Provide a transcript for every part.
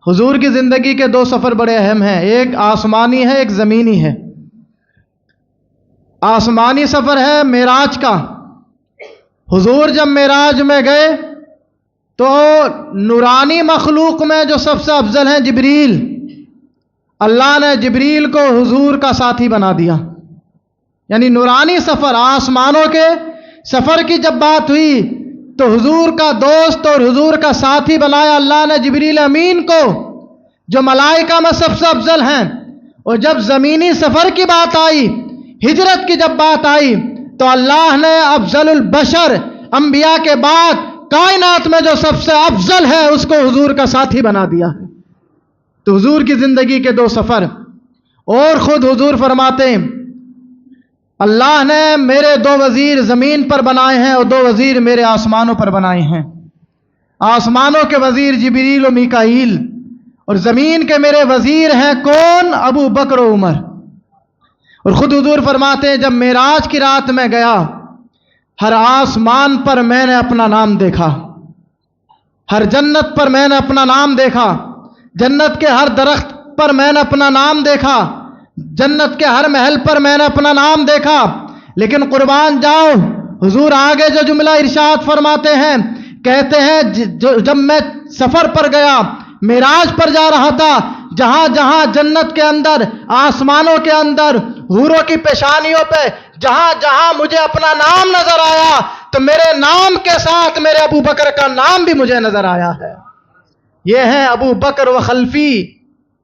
حضور کی زندگی کے دو سفر بڑے اہم ہیں، ایک آسمانی ہے ایک زمینی ہے۔ آسمانی سفر ہے معراج کا۔ حضور جب معراج میں گئے تو نورانی مخلوق میں جو سب سے افضل ہیں جبریل، اللہ نے جبریل کو حضور کا ساتھی بنا دیا۔ یعنی نورانی سفر، آسمانوں کے سفر کی جب بات ہوئی تو حضور کا دوست اور حضور کا ساتھی بنایا اللہ نے جبریل امین کو، جو ملائکہ میں سب سے افضل ہیں۔ اور جب زمینی سفر کی بات آئی، ہجرت کی جب بات آئی، تو اللہ نے افضل البشر، انبیاء کے بعد کائنات میں جو سب سے افضل ہے اس کو حضور کا ساتھی بنا دیا ہے۔ تو حضور کی زندگی کے دو سفر، اور خود حضور فرماتے ہیں اللہ نے میرے دو وزیر زمین پر بنائے ہیں اور دو وزیر میرے آسمانوں پر بنائے ہیں۔ آسمانوں کے وزیر جبریل و میکائیل، اور زمین کے میرے وزیر ہیں کون؟ ابو بکر و عمر۔ اور خود حضور فرماتے ہیں جب معراج کی رات میں گیا، ہر آسمان پر میں نے اپنا نام دیکھا، ہر جنت پر میں نے اپنا نام دیکھا، جنت کے ہر درخت پر میں نے اپنا نام دیکھا، جنت کے ہر محل پر میں نے اپنا نام دیکھا۔ لیکن قربان جاؤ، حضور آگے جو جملہ ارشاد فرماتے ہیں، کہتے ہیں جب میں سفر پر گیا، معراج پر جا رہا تھا، جہاں جہاں جنت کے اندر، آسمانوں کے اندر، حوروں کی پیشانیوں پہ جہاں جہاں مجھے اپنا نام نظر آیا تو میرے نام کے ساتھ میرے ابو بکر کا نام بھی مجھے نظر آیا ہے۔ یہ ہیں ابو بکر و خلفی،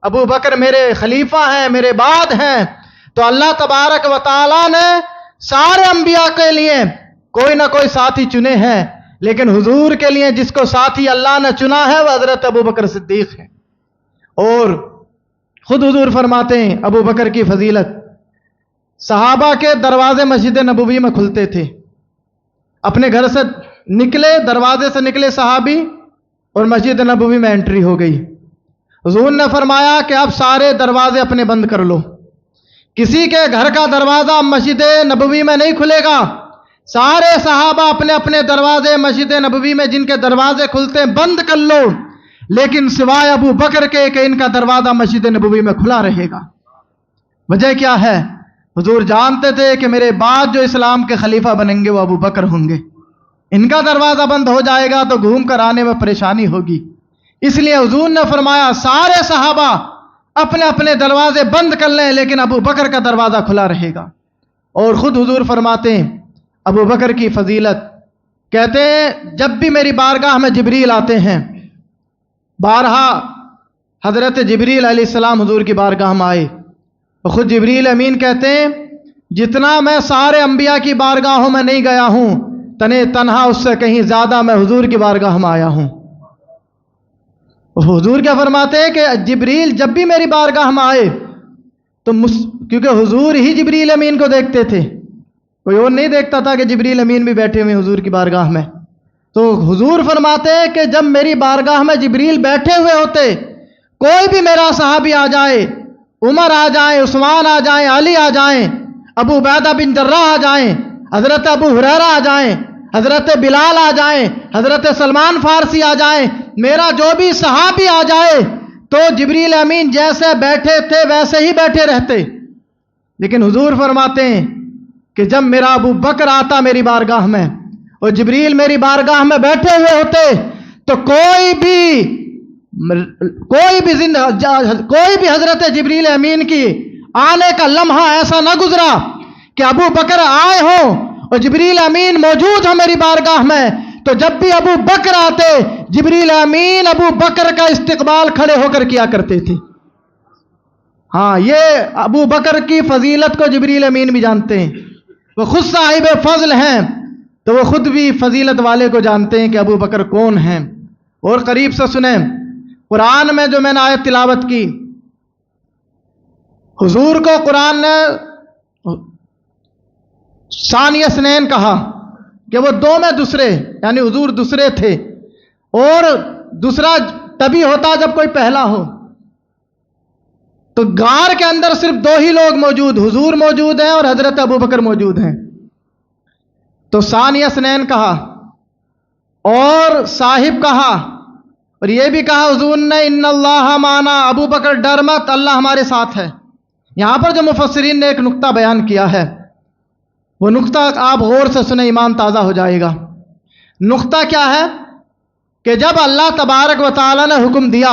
ابو بکر میرے خلیفہ ہیں، میرے بعد ہیں۔ تو اللہ تبارک و تعالی نے سارے انبیاء کے لیے کوئی نہ کوئی ساتھی چنے ہیں، لیکن حضور کے لیے جس کو ساتھی اللہ نے چنا ہے وہ حضرت ابو بکر صدیق ہیں۔ اور خود حضور فرماتے ہیں ابو بکر کی فضیلت، صحابہ کے دروازے مسجد نبوی میں کھلتے تھے، اپنے گھر سے نکلے، دروازے سے نکلے صحابی اور مسجد نبوی میں انٹری ہو گئی۔ حضور نے فرمایا کہ اب سارے دروازے اپنے بند کر لو، کسی کے گھر کا دروازہ مسجد نبوی میں نہیں کھلے گا۔ سارے صحابہ اپنے اپنے دروازے مسجد نبوی میں جن کے دروازے کھلتے ہیں بند کر لو، لیکن سوائے ابو بکر کے کہ ان کا دروازہ مسجد نبوی میں کھلا رہے گا۔ وجہ کیا ہے؟ حضور جانتے تھے کہ میرے بعد جو اسلام کے خلیفہ بنیں گے وہ ابو بکر ہوں گے، ان کا دروازہ بند ہو جائے گا تو گھوم کر آنے میں پریشانی ہوگی۔ اس لیے حضور نے فرمایا سارے صحابہ اپنے اپنے دروازے بند کر لیں، لیکن ابو بکر کا دروازہ کھلا رہے گا۔ اور خود حضور فرماتے ہیں ابو بکر کی فضیلت، کہتے ہیں جب بھی میری بارگاہ میں جبریل آتے ہیں، بارہا حضرت جبریل علیہ السلام حضور کی بارگاہ میں آئے، خود جبریل امین کہتے ہیں جتنا میں سارے انبیاء کی بارگاہوں میں نہیں گیا ہوں، تنے تنہا اس سے کہیں زیادہ میں حضور کی بارگاہ میں آیا ہوں۔ حضور کیا فرماتے ہیں کہ جبریل جب بھی میری بارگاہ میں آئے تو کیونکہ حضور ہی جبریل امین کو دیکھتے تھے، کوئی اور نہیں دیکھتا تھا کہ جبریل امین بھی بیٹھے ہوئے حضور کی بارگاہ میں۔ تو حضور فرماتے ہیں کہ جب میری بارگاہ میں جبریل بیٹھے ہوئے ہوتے، کوئی بھی میرا صحابی آ جائے، عمر آ جائیں، عثمان آ جائیں، علی آ جائیں، ابو عبیدہ بن جراح آ جائیں، حضرت ابو ہریرہ آ جائیں، حضرت بلال آ جائیں، حضرت سلمان فارسی آ جائیں، میرا جو بھی صحابی آ جائے تو جبریل امین جیسے بیٹھے تھے ویسے ہی بیٹھے رہتے۔ لیکن حضور فرماتے ہیں کہ جب میرا ابو بکر آتا میری بارگاہ میں اور جبریل میری بارگاہ میں بیٹھے ہوئے ہوتے تو کوئی بھی حضرت جبریل امین کی آنے کا لمحہ ایسا نہ گزرا کہ ابو بکر آئے ہوں اور جبریل امین موجود ہو میری بارگاہ میں، تو جب بھی ابو بکر آتے جبریل امین ابو بکر کا استقبال کھڑے ہو کر کیا کرتے تھے۔ ہاں، یہ ابو بکر کی فضیلت کو جبریل امین بھی جانتے ہیں، وہ خود صاحب فضل ہیں تو وہ خود بھی فضیلت والے کو جانتے ہیں کہ ابو بکر کون ہیں۔ اور قریب سے سنیں، قرآن میں جو میں نے آیت تلاوت کی، حضور کو قرآن نے ثانی اثنین کہا کہ وہ دو میں دوسرے، یعنی حضور دوسرے تھے، اور دوسرا تبھی ہوتا جب کوئی پہلا ہو۔ تو غار کے اندر صرف دو ہی لوگ موجود، حضور موجود ہیں اور حضرت ابو بکر موجود ہیں۔ تو ثانی اثنین کہا اور صاحب کہا، اور یہ بھی کہا حضور نے انَّاللَّهَ مَعَنَا، ابو بکر ڈر مت، اللہ ہمارے ساتھ ہے۔ یہاں پر جو مفسرین نے ایک نقطہ بیان کیا ہے، وہ نقطہ آپ غور سے سنیں، ایمان تازہ ہو جائے گا۔ نقطہ کیا ہے کہ جب اللہ تبارک و تعالیٰ نے حکم دیا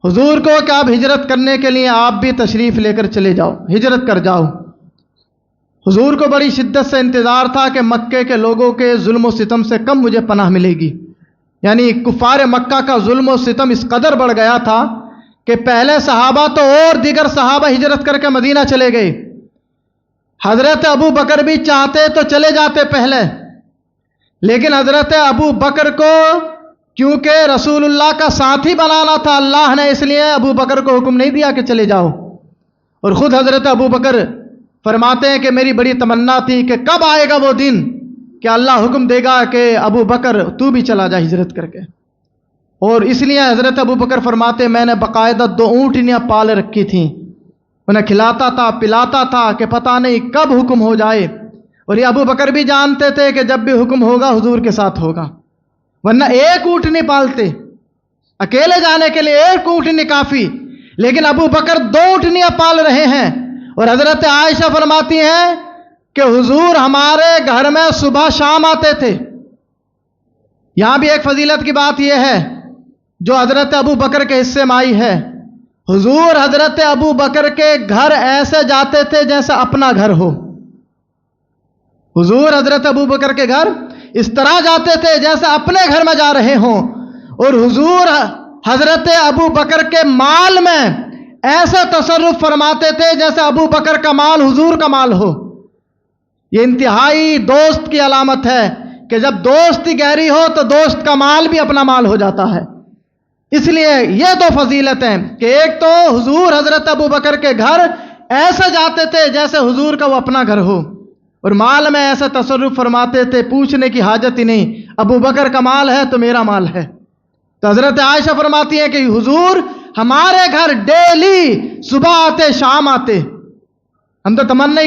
حضور کو کہ آپ ہجرت کرنے کے لیے آپ بھی تشریف لے کر چلے جاؤ، ہجرت کر جاؤ، حضور کو بڑی شدت سے انتظار تھا کہ مکے کے لوگوں کے ظلم و ستم سے کم مجھے پناہ ملے گی۔ یعنی کفار مکہ کا ظلم و ستم اس قدر بڑھ گیا تھا کہ پہلے صحابہ تو اور دیگر صحابہ ہجرت کر کے مدینہ چلے گئے، حضرت ابو بکر بھی چاہتے تو چلے جاتے پہلے، لیکن حضرت ابو بکر کو کیونکہ رسول اللہ کا ساتھی بنانا تھا اللہ نے، اس لیے ابو بکر کو حکم نہیں دیا کہ چلے جاؤ۔ اور خود حضرت ابو بکر فرماتے ہیں کہ میری بڑی تمنا تھی کہ کب آئے گا وہ دن کہ اللہ حکم دے گا کہ ابو بکر تو بھی چلا جا ہجرت کر کے۔ اور اس لیے حضرت ابو بکر فرماتے میں نے باقاعدہ 2 اونٹنیاں پال رکھی تھیں، انہیں کھلاتا تھا پلاتا تھا کہ پتہ نہیں کب حکم ہو جائے۔ اور یہ ابو بکر بھی جانتے تھے کہ جب بھی حکم ہوگا حضور کے ساتھ ہوگا، ورنہ 1 اونٹنی پالتے، اکیلے جانے کے لیے 1 اونٹنی کافی، لیکن ابو بکر 2 اونٹنیاں پال رہے ہیں۔ اور حضرت عائشہ فرماتی ہیں کہ حضور ہمارے گھر میں صبح شام آتے تھے۔ یہاں بھی ایک فضیلت کی بات یہ ہے جو حضرت ابو بکر کے حصے میں آئی ہے، حضور حضرت ابو بکر کے گھر ایسے جاتے تھے جیسے اپنا گھر ہو۔ حضور حضرت ابو بکر کے گھر اس طرح جاتے تھے جیسے اپنے گھر میں جا رہے ہوں، اور حضور حضرت ابو بکر کے مال میں ایسا تصرف فرماتے تھے جیسے ابو بکر کا مال حضور کا مال ہو۔ یہ انتہائی دوست کی علامت ہے کہ جب دوستی گہری ہو تو دوست کا مال بھی اپنا مال ہو جاتا ہے۔ اس لیے یہ 2 فضیلتیں کہ ایک تو حضور حضرت ابو بکر کے گھر ایسے جاتے تھے جیسے حضور کا وہ اپنا گھر ہو، اور مال میں ایسا تصرف فرماتے تھے پوچھنے کی حاجت ہی نہیں، ابو بکر کا مال ہے تو میرا مال ہے۔ تو حضرت عائشہ فرماتی ہیں کہ حضور ہمارے گھر ڈیلی صبح آتے شام آتے، ہم تو تمنا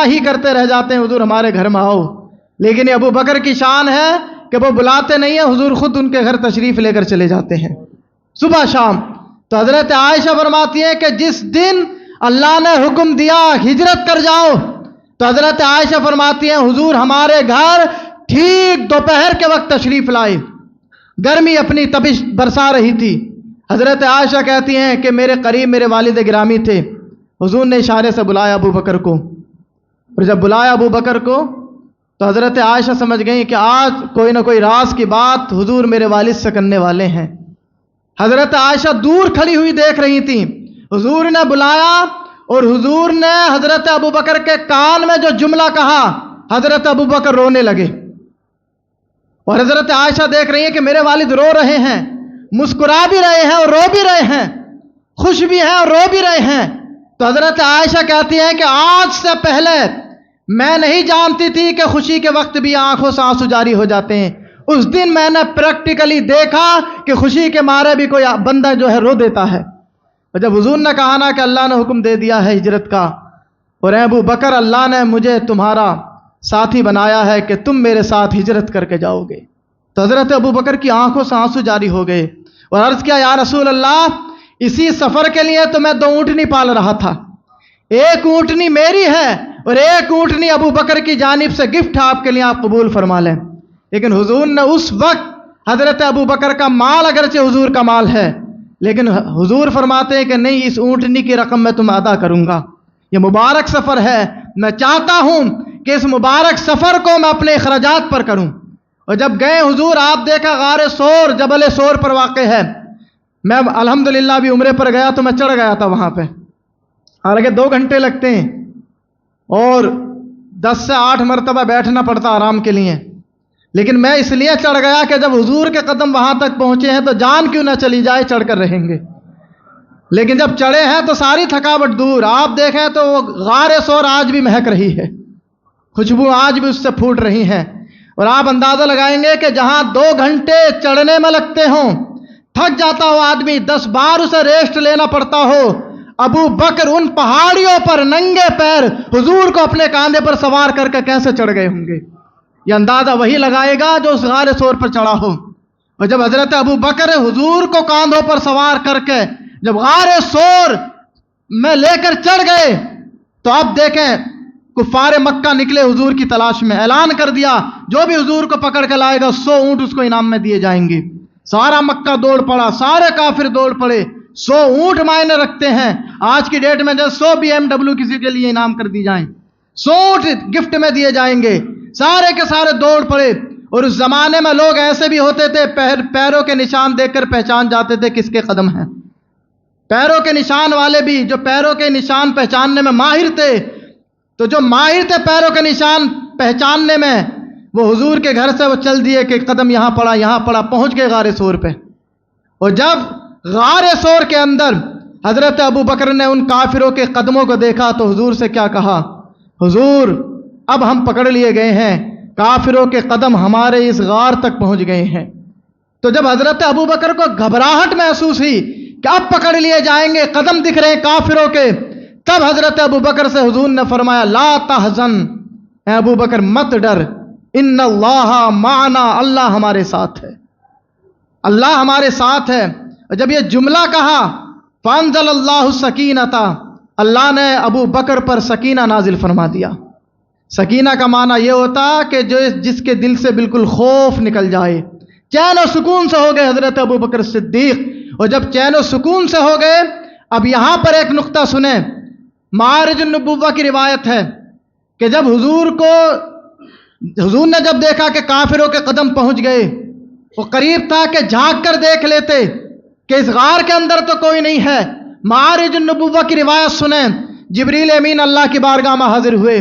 ہی کرتے رہ جاتے ہیں حضور ہمارے گھر میں آؤ، لیکن ابو بکر کی شان ہے کہ وہ بلاتے نہیں ہیں، حضور خود ان کے گھر تشریف لے کر چلے جاتے ہیں صبح شام۔ تو حضرت عائشہ فرماتی ہیں کہ جس دن اللہ نے حکم دیا ہجرت کر جاؤ تو حضرت عائشہ فرماتی ہیں حضور ہمارے گھر ٹھیک دوپہر کے وقت تشریف لائے، گرمی اپنی تپش برسا رہی تھی۔ حضرت عائشہ کہتی ہیں کہ میرے قریب میرے والد گرامی تھے، حضور نے اشارے سے بلایا ابو بکر کو، اور جب بلایا ابو بکر کو تو حضرت عائشہ سمجھ گئیں کہ آج کوئی نہ کوئی راز کی بات حضور میرے والد سے کرنے والے ہیں۔ حضرت عائشہ دور کھڑی ہوئی دیکھ رہی تھیں، حضور نے بلایا اور حضور نے حضرت ابو بکر کے کان میں جو جملہ کہا حضرت ابو بکر رونے لگے، اور حضرت عائشہ دیکھ رہی ہیں کہ میرے والد رو رہے ہیں، مسکرا بھی رہے ہیں اور رو بھی رہے ہیں، خوش بھی ہیں اور رو بھی رہے ہیں۔ تو حضرت عائشہ کہتی ہیں کہ آج سے پہلے میں نہیں جانتی تھی کہ خوشی کے وقت بھی آنکھوں سے آنسو جاری ہو جاتے ہیں، اس دن میں نے پریکٹیکلی دیکھا کہ خوشی کے مارے بھی کوئی بندہ جو ہے رو دیتا ہے۔ اور جب حضور نے کہا نا کہ اللہ نے حکم دے دیا ہے ہجرت کا، اور اے ابو بکر اللہ نے مجھے تمہارا ساتھی بنایا ہے کہ تم میرے ساتھ ہجرت کر کے جاؤ گے، تو حضرت ابو بکر کی آنکھوں سے آنسو جاری ہو گئے، اور عرض کیا یا رسول اللہ اسی سفر کے لیے تو میں 2 اونٹنی پال رہا تھا، 1 اونٹنی میری ہے اور 1 اونٹنی ابو بکر کی جانب سے گفٹ ہے، آپ کے لیے آپ قبول فرما لیں۔ لیکن حضور نے اس وقت حضرت ابو بکر کا مال اگرچہ حضور کا مال ہے، لیکن حضور فرماتے ہیں کہ نہیں، اس اونٹنی کی رقم میں تمہیں ادا کروں گا، یہ مبارک سفر ہے، میں چاہتا ہوں کہ اس مبارک سفر کو میں اپنے اخراجات پر کروں۔ اور جب گئے حضور آپ دیکھا غار سور جبل سور پر واقع ہے، میں الحمدللہ بھی عمرے پر گیا تو میں چڑھ گیا تھا وہاں پہ، حالانکہ 2 گھنٹے لگتے ہیں اور 10 سے 8 مرتبہ بیٹھنا پڑتا آرام کے لیے، لیکن میں اس لیے چڑھ گیا کہ جب حضور کے قدم وہاں تک پہنچے ہیں تو جان کیوں نہ چلی جائے، چڑھ کر رہیں گے۔ لیکن جب چڑھے ہیں تو ساری تھکاوٹ دور، آپ دیکھیں تو وہ غار سور آج بھی مہک رہی ہے، خوشبو آج بھی اس سے پھوٹ رہی ہے، اور آپ اندازہ لگائیں گے کہ جہاں 2 گھنٹے چڑھنے میں لگتے ہوں، تھک جاتا ہو آدمی، 10 بار اسے ریسٹ لینا پڑتا ہو، ابو بکر ان پہاڑیوں پر ننگے پیر حضور کو اپنے کاندھے پر سوار کر کے کیسے چڑھ گئے ہوں گے، یہ اندازہ وہی لگائے گا جو اس غار سور پر چڑھا ہو۔ اور جب حضرت ابو بکر حضور کو کاندھوں پر سوار کر کے جب غار سور میں لے کر چڑھ گئے تو اب دیکھیں کفار مکہ نکلے حضور کی تلاش میں، اعلان کر دیا جو بھی حضور کو پکڑ کے لائے گا 100 اونٹ اس کو انعام میں دیے جائیں گے۔ سارا مکہ دوڑ پڑا، سارے کافر دوڑ پڑے۔ 100 اونٹ معنی رکھتے ہیں آج کی ڈیٹ میں، جو 100 BMW کسی کے لیے انعام کر دی جائیں، 100 اونٹ گفٹ میں دیے جائیں گے۔ سارے کے سارے دوڑ پڑے، اور اس زمانے میں لوگ ایسے بھی ہوتے تھے پیروں کے نشان دیکھ کر پہچان جاتے تھے کس کے قدم ہیں۔ پیروں کے نشان والے بھی جو پیروں کے نشان پہچاننے میں ماہر تھے، تو جو ماہر تھے پیروں کے نشان پہچاننے میں، وہ حضور کے گھر سے وہ چل دیے کہ قدم یہاں پڑا یہاں پڑا، پہنچ گئے غار سور پہ۔ اور جب غار سور کے اندر حضرت ابو بکر نے ان کافروں کے قدموں کو دیکھا تو حضور سے کیا کہا؟ حضور اب ہم پکڑ لیے گئے ہیں، کافروں کے قدم ہمارے اس غار تک پہنچ گئے ہیں۔ تو جب حضرت ابو بکر کو گھبراہٹ محسوس ہوئی کہ اب پکڑ لیے جائیں گے، قدم دکھ رہے ہیں کافروں کے، تب حضرت ابو بکر سے حضور نے فرمایا لا تحزن، اے ابو بکر مت ڈر، ان اللہ معنا، اللہ ہمارے ساتھ ہے، اللہ ہمارے ساتھ ہے۔ اور جب یہ جملہ کہا فانزل اللہ السکینۃ، اللہ نے ابو بکر پر سکینہ نازل فرما دیا۔ سکینہ کا معنی یہ ہوتا کہ جس کے دل سے بالکل خوف نکل جائے، چین و سکون سے ہو گئے حضرت ابو بکر صدیق۔ اور جب چین و سکون سے ہو گئے، اب یہاں پر ایک نقطہ سنیں، معارج النبوہ کی روایت ہے کہ جب حضور نے جب دیکھا کہ کافروں کے قدم پہنچ گئے، وہ قریب تھا کہ جھانک کر دیکھ لیتے کہ اس غار کے اندر تو کوئی نہیں ہے۔ معارج النبوہ کی روایت سنیں، جبریل امین اللہ کی بارگاہ میں حاضر ہوئے،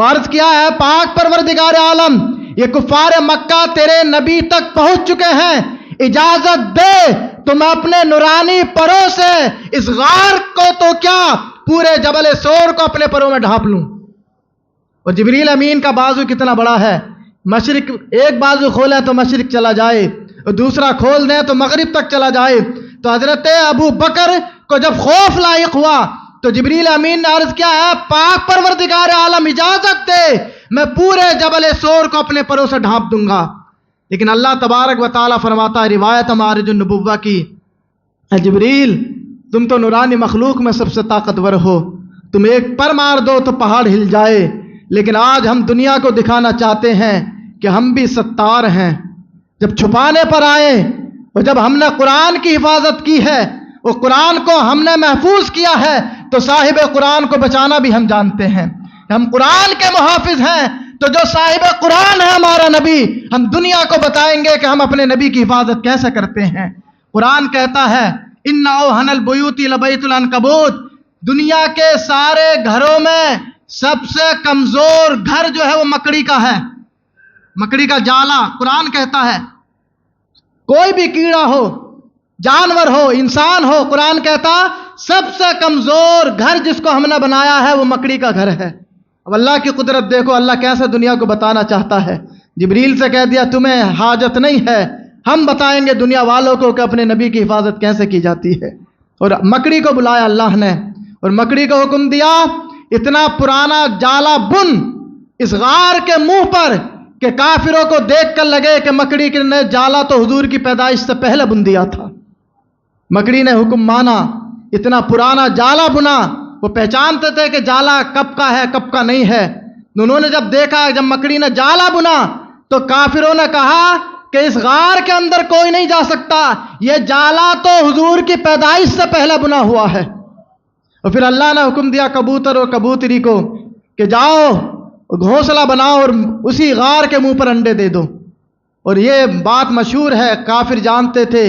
عرض کیا ہے پاک پروردگار عالم، یہ کفار مکہ تیرے نبی تک پہنچ چکے ہیں، اجازت دے تو میں اپنے نورانی پروں سے اس غار کو تو کیا پورے جبل سور کو اپنے پروں میں ڈھانپ لوں۔ اور جبریل امین کا بازو کتنا بڑا ہے، مشرق ایک بازو کھولے تو مشرق چلا جائے اور دوسرا کھول دیں تو مغرب تک چلا جائے۔ تو حضرت ابو بکر کو جب خوف لاحق ہوا تو جبریل امین نے عرض کیا ہے پاک پروردگار عالم اجازت دے میں پورے جبل سور کو اپنے پروں سے ڈھانپ دوں گا۔ لیکن اللہ تبارک و تعالیٰ فرماتا ہے روایت معارج النبوہ کی، اے جبریل تم تو نورانی مخلوق میں سب سے طاقتور ہو، تم ایک پر مار دو تو پہاڑ ہل جائے، لیکن آج ہم دنیا کو دکھانا چاہتے ہیں کہ ہم بھی ستار ہیں۔ جب چھپانے پر آئے اور جب ہم نے قرآن کی حفاظت کی ہے اور قرآن کو ہم نے محفوظ کیا ہے تو صاحب قرآن کو بچانا بھی ہم جانتے ہیں، ہم قرآن کے محافظ ہیں۔ تو جو صاحب قرآن ہے ہمارا نبی، ہم دنیا کو بتائیں گے کہ ہم اپنے نبی کی حفاظت کیسے کرتے ہیں۔ قرآن کہتا ہے ان اوہن البیوت لبیت العنکبوت، دنیا کے سارے گھروں میں سب سے کمزور گھر جو ہے وہ مکڑی کا ہے، مکڑی کا جالا۔ قرآن کہتا ہے کوئی بھی کیڑا ہو، جانور ہو، انسان ہو، قرآن کہتا سب سے کمزور گھر جس کو ہم نے بنایا ہے وہ مکڑی کا گھر ہے۔ اب اللہ کی قدرت دیکھو، اللہ کیسے دنیا کو بتانا چاہتا ہے۔ جبریل سے کہہ دیا تمہیں حاجت نہیں ہے، ہم بتائیں گے دنیا والوں کو کہ اپنے نبی کی حفاظت کیسے کی جاتی ہے۔ اور مکڑی کو بلایا اللہ نے اور مکڑی کو حکم دیا اتنا پرانا جالا بن اس غار کے منہ پر کہ کافروں کو دیکھ کر لگے کہ مکڑی نے جالا تو حضور کی پیدائش سے پہلے بن دیا تھا۔ مکڑی نے حکم مانا، اتنا پرانا جالا بنا، وہ پہچانتے تھے کہ جالا کب کا ہے کب کا نہیں ہے۔ انہوں نے جب دیکھا، جب مکڑی نے جالا بنا تو کافروں نے کہا کہ اس غار کے اندر کوئی نہیں جا سکتا، یہ جالا تو حضور کی پیدائش سے پہلے بنا ہوا ہے۔ اور پھر اللہ نے حکم دیا کبوتر اور کبوتری کو کہ جاؤ گھونسلہ بناؤ اور اسی غار کے منہ پر انڈے دے دو۔ اور یہ بات مشہور ہے، کافر جانتے تھے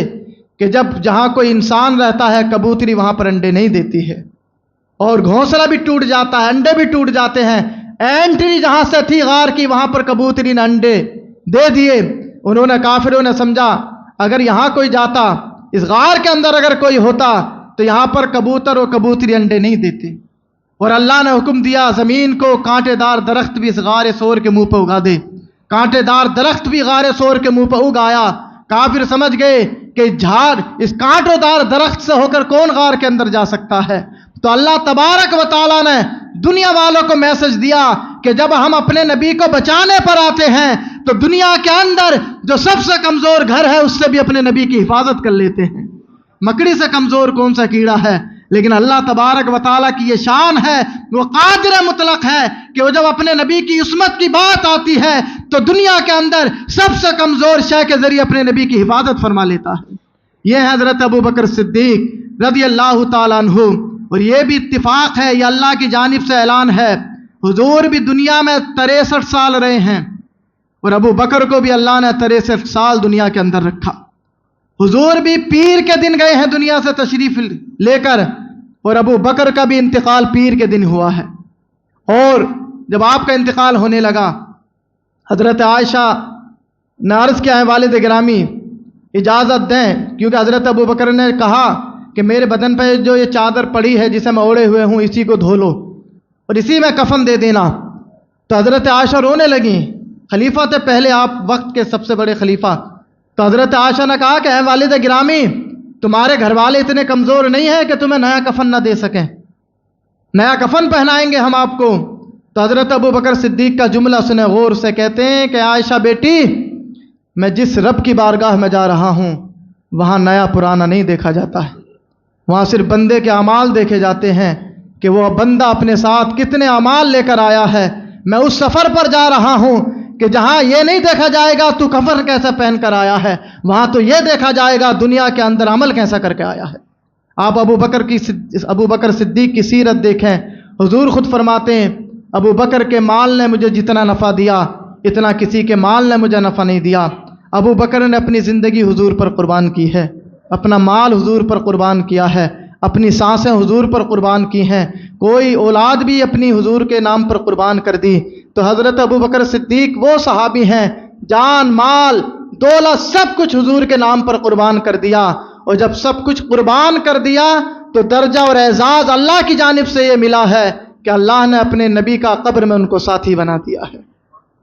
کہ جب جہاں کوئی انسان رہتا ہے کبوتری وہاں پر انڈے نہیں دیتی ہے، اور گھونسلہ بھی ٹوٹ جاتا ہے، انڈے بھی ٹوٹ جاتے ہیں۔ اینٹری جہاں سے تھی غار کی وہاں پر کبوتری نے انڈے دے دیے۔ انہوں نے کافروں نے سمجھا اگر یہاں کوئی جاتا، اس غار کے اندر اگر کوئی ہوتا تو یہاں پر کبوتر اور کبوتری انڈے نہیں دیتی۔ اور اللہ نے حکم دیا زمین کو کانٹے دار درخت بھی اس غار سور کے منہ پہ اگا دے۔ کانٹے دار درخت بھی غار سور کے منہ پہ اگایا۔ کافر سمجھ گئے کہ جھاڑ اس کانٹوں دار درخت سے ہو کر کون غار کے اندر جا سکتا ہے۔ تو اللہ تبارک و تعالیٰ نے دنیا والوں کو میسج دیا کہ جب ہم اپنے نبی کو بچانے پر آتے ہیں تو دنیا کے اندر جو سب سے کمزور گھر ہے اس سے بھی اپنے نبی کی حفاظت کر لیتے ہیں۔ مکڑی سے کمزور کون سا کیڑا ہے؟ لیکن اللہ تبارک و تعالیٰ کی یہ شان ہے، وہ قادر مطلق ہے کہ وہ جب اپنے نبی کی عصمت کی بات آتی ہے تو دنیا کے اندر سب سے کمزور شے کے ذریعے اپنے نبی کی حفاظت فرما لیتا ہے۔ یہ حضرت ابو بکر صدیق رضی اللہ تعالیٰ عنہ، اور یہ بھی اتفاق ہے، یہ اللہ کی جانب سے اعلان ہے، حضور بھی دنیا میں 63 سال رہے ہیں اور ابو بکر کو بھی اللہ نے 63 سال دنیا کے اندر رکھا۔ حضور بھی پیر کے دن گئے ہیں دنیا سے تشریف لے کر، اور ابو بکر کا بھی انتقال پیر کے دن ہوا ہے۔ اور جب آپ کا انتقال ہونے لگا، حضرت عائشہ نے عرض کیا ہے والد گرامی اجازت دیں، کیونکہ حضرت ابو بکر نے کہا کہ میرے بدن پہ جو یہ چادر پڑی ہے جسے میں اوڑے ہوئے ہوں اسی کو دھو لو اور اسی میں کفن دے دینا۔ تو حضرت عائشہ رونے لگیں، خلیفہ تھے پہلے آپ وقت کے سب سے بڑے خلیفہ۔ تو حضرت عائشہ نے کہا کہ اے والد گرامی تمہارے گھر والے اتنے کمزور نہیں ہیں کہ تمہیں نیا کفن نہ دے سکیں، نیا کفن پہنائیں گے ہم آپ کو۔ تو حضرت ابو بکر صدیق کا جملہ سنے غور سے، کہتے ہیں کہ عائشہ بیٹی، میں جس رب کی بارگاہ میں جا رہا ہوں وہاں نیا پرانا نہیں دیکھا جاتا ہے، وہاں صرف بندے کے اعمال دیکھے جاتے ہیں کہ وہ بندہ اپنے ساتھ کتنے اعمال لے کر آیا ہے۔ میں اس سفر پر جا رہا ہوں کہ جہاں یہ نہیں دیکھا جائے گا تو کفن کیسے پہن کر آیا ہے، وہاں تو یہ دیکھا جائے گا دنیا کے اندر عمل کیسا کر کے آیا ہے۔ آپ ابو بکر صدیق کی سیرت دیکھیں، حضور خود فرماتے ہیں ابو بکر کے مال نے مجھے جتنا نفع دیا اتنا کسی کے مال نے مجھے نفع نہیں دیا۔ ابو بکر نے اپنی زندگی حضور پر قربان کی ہے، اپنا مال حضور پر قربان کیا ہے، اپنی سانسیں حضور پر قربان کی ہیں، کوئی اولاد بھی اپنی حضور کے نام پر قربان کر دی۔ تو حضرت ابو بکر صدیق وہ صحابی ہیں جان مال دولت سب کچھ حضور کے نام پر قربان کر دیا، اور جب سب کچھ قربان کر دیا تو درجہ اور اعزاز اللہ کی جانب سے یہ ملا ہے کہ اللہ نے اپنے نبی کا قبر میں ان کو ساتھی بنا دیا ہے۔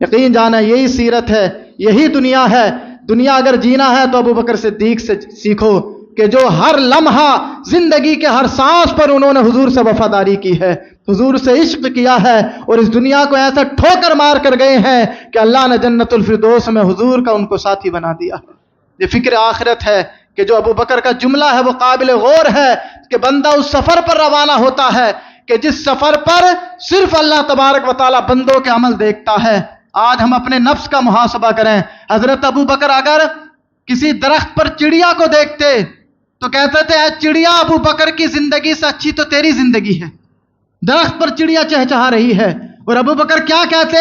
یقین جانا یہی سیرت ہے، یہی دنیا ہے۔ دنیا اگر جینا ہے تو ابو بکر صدیق سے سیکھو کہ جو ہر لمحہ زندگی کے ہر سانس پر انہوں نے حضور سے وفاداری کی ہے، حضور سے عشق کیا ہے، اور اس دنیا کو ایسا ٹھوکر مار کر گئے ہیں کہ اللہ نے جنت الفردوس میں حضور کا ان کو ساتھی بنا دیا ہے۔ یہ فکر آخرت ہے کہ جو ابو بکر کا جملہ ہے وہ قابل غور ہے کہ بندہ اس سفر پر روانہ ہوتا ہے کہ جس سفر پر صرف اللہ تبارک و تعالیٰ بندوں کے عمل دیکھتا ہے۔ آج ہم اپنے نفس کا محاسبہ کریں۔ حضرت ابو بکر اگر کسی درخت پر چڑیا کو دیکھتے تو کہتے تھے اے چڑیا، ابو بکر کی زندگی سے اچھی تو تیری زندگی ہے۔ درخت پر چڑیا چہچہا رہی ہے اور ابو بکر کیا کہتے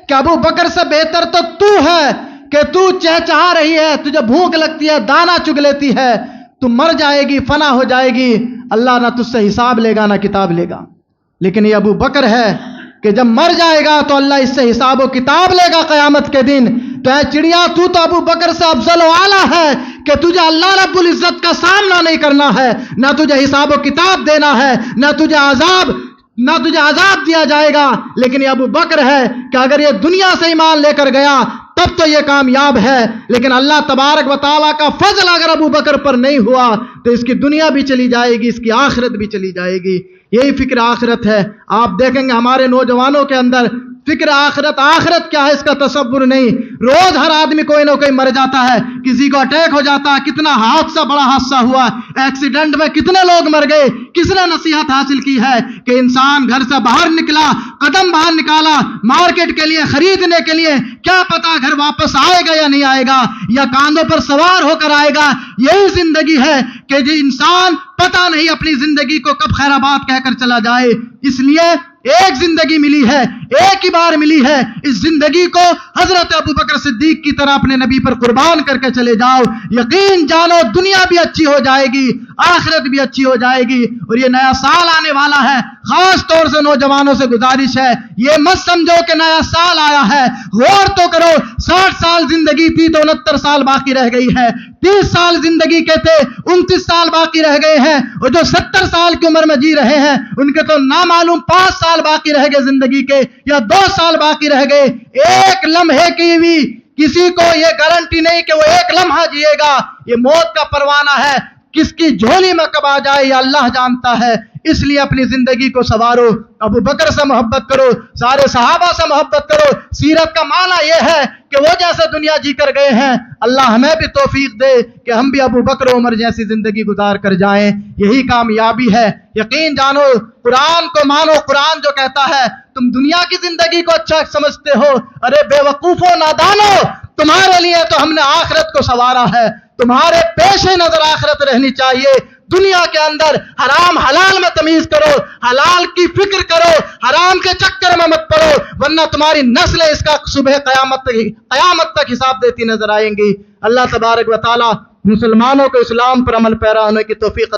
کہ ابو بکر سے بہتر تو تو ہے کہ تو چہچہا رہی ہے، تجھے بھوک لگتی ہے، دانا چگ لیتی ہے، تو مر جائے گی، فنا ہو جائے گی، اللہ نہ تجھ سے حساب لے گا نہ کتاب لے گا۔ لیکن یہ ابو بکر ہے کہ جب مر جائے گا تو اللہ اس سے حساب و کتاب لے گا قیامت کے دن۔ تو اے چڑیا، تو ابو بکر سے افضل و اعلیٰ ہے کہ تجھے اللہ رب العزت کا سامنا نہیں کرنا ہے، نہ تجھے حساب و کتاب دینا ہے، نہ تجھے عذاب دیا جائے گا۔ لیکن یہ ابو بکر ہے کہ اگر یہ دنیا سے ایمان لے کر گیا تب تو یہ کامیاب ہے، لیکن اللہ تبارک و تعالیٰ کا فضل اگر ابو بکر پر نہیں ہوا تو اس کی دنیا بھی چلی جائے گی، اس کی آخرت بھی چلی جائے گی۔ یہی فکر آخرت ہے۔ آپ دیکھیں گے ہمارے نوجوانوں کے اندر فکر آخرت کیا ہے اس کا تصور نہیں۔ روز ہر آدمی کوئی نہ کوئی مر جاتا ہے، کسی کو اٹیک ہو جاتا ہے، کتنا بڑا حادثہ ہوا، ایکسیڈنٹ میں کتنے لوگ مر گئے۔ کس نے نصیحت حاصل کی ہے کہ انسان گھر سے باہر نکلا، قدم باہر نکالا مارکیٹ کے لیے خریدنے کے لیے، کیا پتا گھر واپس آئے گا یا نہیں آئے گا، یا کاندھوں پر سوار ہو کر آئے گا۔ یہی زندگی ہے کہ جو انسان پتہ نہیں اپنی زندگی کو کب خیر آباد کہہ کر چلا جائے۔ اس لیے ایک زندگی ملی ہے، ایک ہی بار ملی ہے، اس زندگی کو حضرت ابو بکر صدیق کی طرح اپنے نبی پر قربان کر کے چلے جاؤ۔ یقین جانو دنیا بھی اچھی ہو جائے گی، آخرت بھی اچھی ہو جائے گی۔ اور یہ نیا سال آنے والا ہے، خاص طور سے نوجوانوں سے گزارش ہے، یہ مت سمجھو کہ نیا سال آیا ہے، غور تو کرو۔ 60 سال زندگی تھی تو 69 سال باقی رہ گئی ہے، 30 سال زندگی کے تھے 29 سال باقی رہ گئے ہیں، اور جو 70 سال کی عمر میں جی رہے ہیں ان کے تو نامعلوم 5 سال باقی رہ گئے زندگی کے، یا 2 سال باقی رہ گئے۔ ایک لمحے کی بھی کسی کو یہ گارنٹی نہیں کہ وہ ایک لمحہ جیے گا، یہ موت کا پروانہ ہے۔ کس کی جھولی میں کب آ جائے یہ اللہ جانتا ہے. اس لیے اپنی زندگی کو سنوارو. ابو بکر سے محبت کرو, سارے صحابہ سے محبت کرو. سیرت کا معنی یہ ہے کہ وہ جیسے دنیا جی کر گئے ہیں, اللہ ہمیں بھی توفیق دے کہ ہم بھی ابو بکر عمر جیسی زندگی گزار کر جائیں. یہی کامیابی ہے. یقین جانو, قرآن کو مانو. قرآن جو کہتا ہے تم دنیا کی زندگی کو اچھا سمجھتے ہو, ارے بے وقوفو نادانو, تمہارے لیے تو ہم نے آخرت کو سنوارا ہے. تمہارے پیش نظر آخرت رہنی چاہیے. دنیا کے اندر حرام حلال میں تمیز کرو, حلال کی فکر کرو, حرام کے چکر میں مت پڑو, ورنہ تمہاری نسلیں اس کا صبح قیامت تک حساب دیتی نظر آئیں گی. اللہ تبارک و تعالی مسلمانوں کو اسلام پر عمل پیرا ہونے کی توفیق